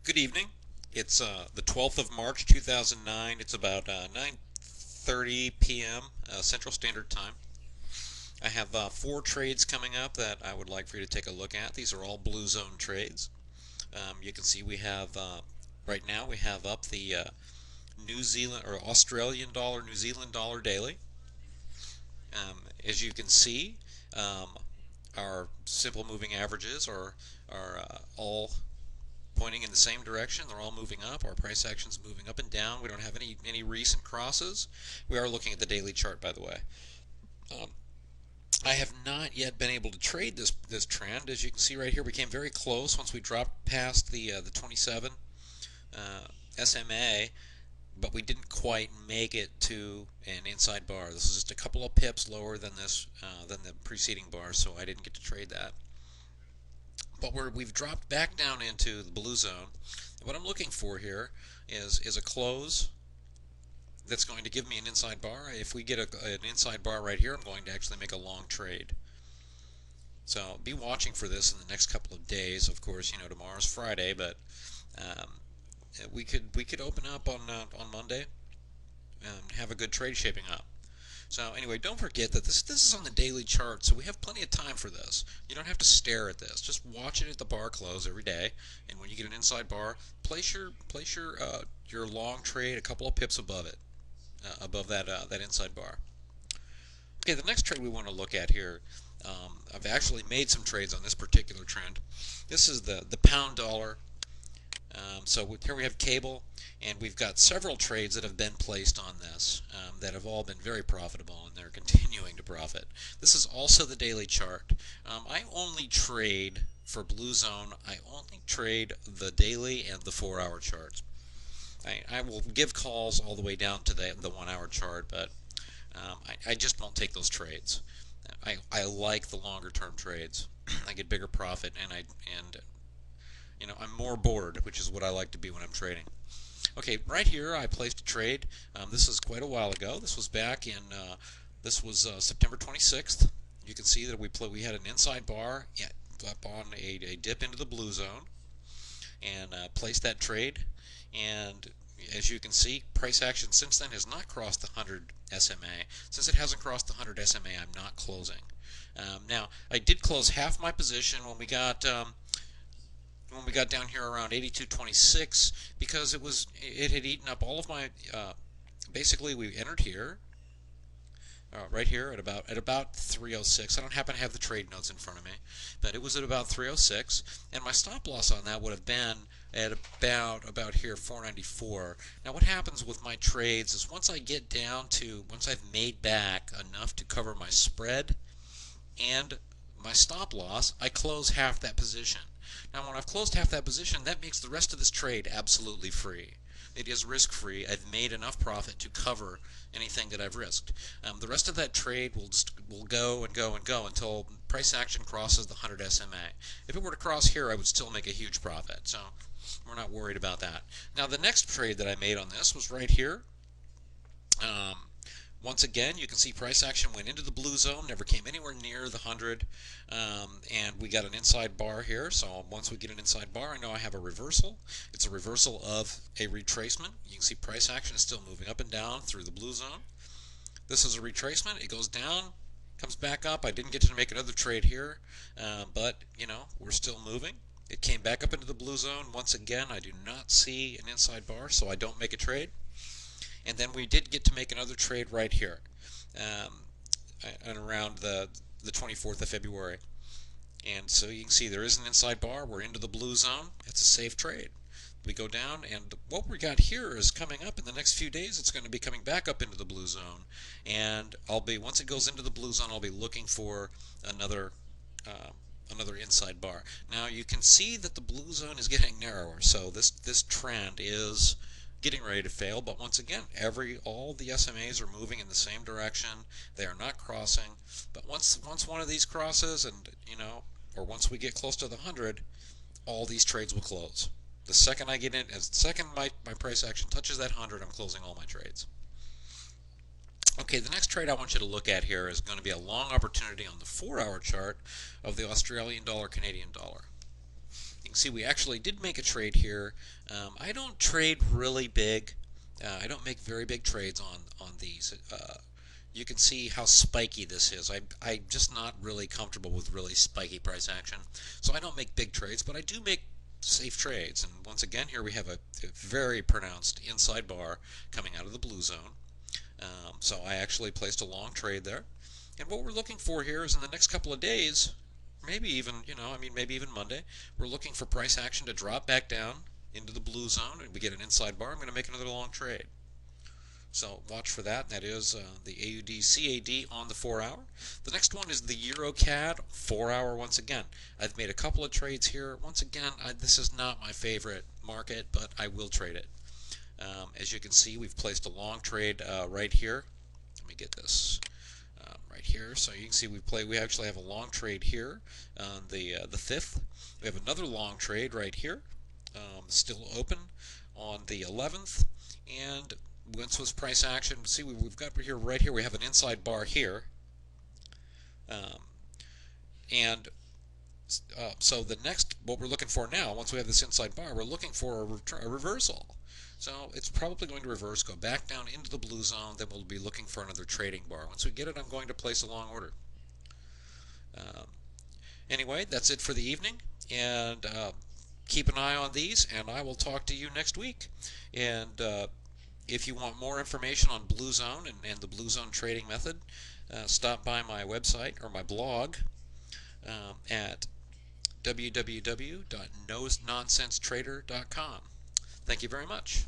Good evening. It's the 12th of March 2009. It's about 9:30 p.m. Central Standard Time. I have four trades coming up that I would like for you to take a look at. These are all Blue Zone trades. You can see we have right now we have up the New Zealand or Australian dollar, New Zealand dollar daily. As you can see, um, our simple moving averages are all pointing in the same direction. They're all moving up. Our price action's moving up and down. We don't have any recent crosses. We are looking at the daily chart, by the way. Um, I have not yet been able to trade this trend. As you can see right here, we came very close once we dropped past the 27 uh, SMA, but we didn't quite make it to an inside bar. This is just a couple of pips lower than than the preceding bar, so I didn't get to trade that. But we've dropped back down into the blue zone. What I'm looking for here is a close that's going to give me an inside bar. If we get an inside bar right here, I'm going to actually make a long trade. So be watching for this in the next couple of days. Of course, tomorrow's Friday, but um, we could open up on Monday and have a good trade shaping up. So anyway, don't forget that this is on the daily chart, so we have plenty of time for this. You don't have to stare at this. Just watch it at the bar close every day, and when you get an inside bar, place your long trade a couple of pips above it, above that inside bar. Okay, the next trade we want to look at here. I've actually made some trades on this particular trend. This is the pound dollar. So here we have cable, and we've got several trades that have been placed on this that have all been very profitable, and they're continuing to profit. This is also the daily chart. I only trade for Blue Zone. I only trade the daily and the 4-hour charts. I will give calls all the way down to the 1-hour chart, but I just won't take those trades. I like the longer term trades. I get bigger profit, and I'm more bored, which is what I like to be when I'm trading. Okay, right here I placed a trade. This is quite a while ago. This was back in September 26th. You can see that we had an inside bar up on a dip into the blue zone, and placed that trade. And as you can see, price action since then has not crossed the 100 SMA. Since it hasn't crossed the 100 SMA, I'm not closing. Now, I did close half my position when we got down here around 82.26 because it had eaten up all of my basically we entered here right here at about 306. I don't happen to have the trade notes in front of me, but it was at about 306, and my stop loss on that would have been at about here 494. Now what happens with my trades is once I've made back enough to cover my spread and my stop loss, I close half that position. Now when I've closed half that position, that makes the rest of this trade absolutely free. It is risk-free. I've made enough profit to cover anything that I've risked. The rest of that trade will go and go and go until price action crosses the 100 SMA. If it were to cross here, I would still make a huge profit. So we're not worried about that. Now the next trade that I made on this was right here. Once again, you can see price action went into the blue zone, never came anywhere near the 100, and we got an inside bar here. So once we get an inside bar, I know I have a reversal. It's a reversal of a retracement. You can see price action is still moving up and down through the blue zone. This is a retracement. It goes down, comes back up. I didn't get to make another trade here, but we're still moving. It came back up into the blue zone. Once again, I do not see an inside bar, so I don't make a trade. And then we did get to make another trade right here, and around the 24th of February. And so you can see there is an inside bar. We're into the blue zone. It's a safe trade. We go down, and what we got here is coming up in the next few days. It's going to be coming back up into the blue zone, and once it goes into the blue zone, I'll be looking for another inside bar. Now you can see that the blue zone is getting narrower, so this trend is getting ready to fail. But once again, all the SMAs are moving in the same direction. They are not crossing. But once one of these crosses, and or once we get close to the 100, all these trades will close. The second I get in, as the second my price action touches that 100, I'm closing all my trades. Okay, the next trade I want you to look at here is going to be a long opportunity on the 4-hour chart of the Australian dollar, Canadian dollar. You can see we actually did make a trade here. I don't trade really big. I don't make very big trades on these. You can see how spiky this is. I'm just not really comfortable with really spiky price action, so I don't make big trades, but I do make safe trades. And once again, here we have a very pronounced inside bar coming out of the blue zone. So I actually placed a long trade there. And what we're looking for here is in the next couple of days, maybe even, maybe even Monday, we're looking for price action to drop back down into the blue zone, and we get an inside bar. I'm going to make another long trade. So watch for that. That is the AUD CAD on the 4-hour. The next one is the Euro CAD 4-hour once again. I've made a couple of trades here. Once again, this is not my favorite market, but I will trade it. As you can see, we've placed a long trade right here. Let me get this right here. So you can see we actually have a long trade here on the 5th. We have another long trade right here, still open on the 11th, and once was price action, see we've got here right here we have an inside bar here, so the next what we're looking for now, once we have this inside bar, we're looking for a reversal. So it's probably going to reverse, go back down into the blue zone, then we'll be looking for another trading bar. Once we get it, I'm going to place a long order. Anyway, that's it for the evening, and keep an eye on these, and I will talk to you next week. And if you want more information on Blue Zone and the Blue Zone trading method, stop by my website or my blog at www.nonsensetrader.com. Thank you very much.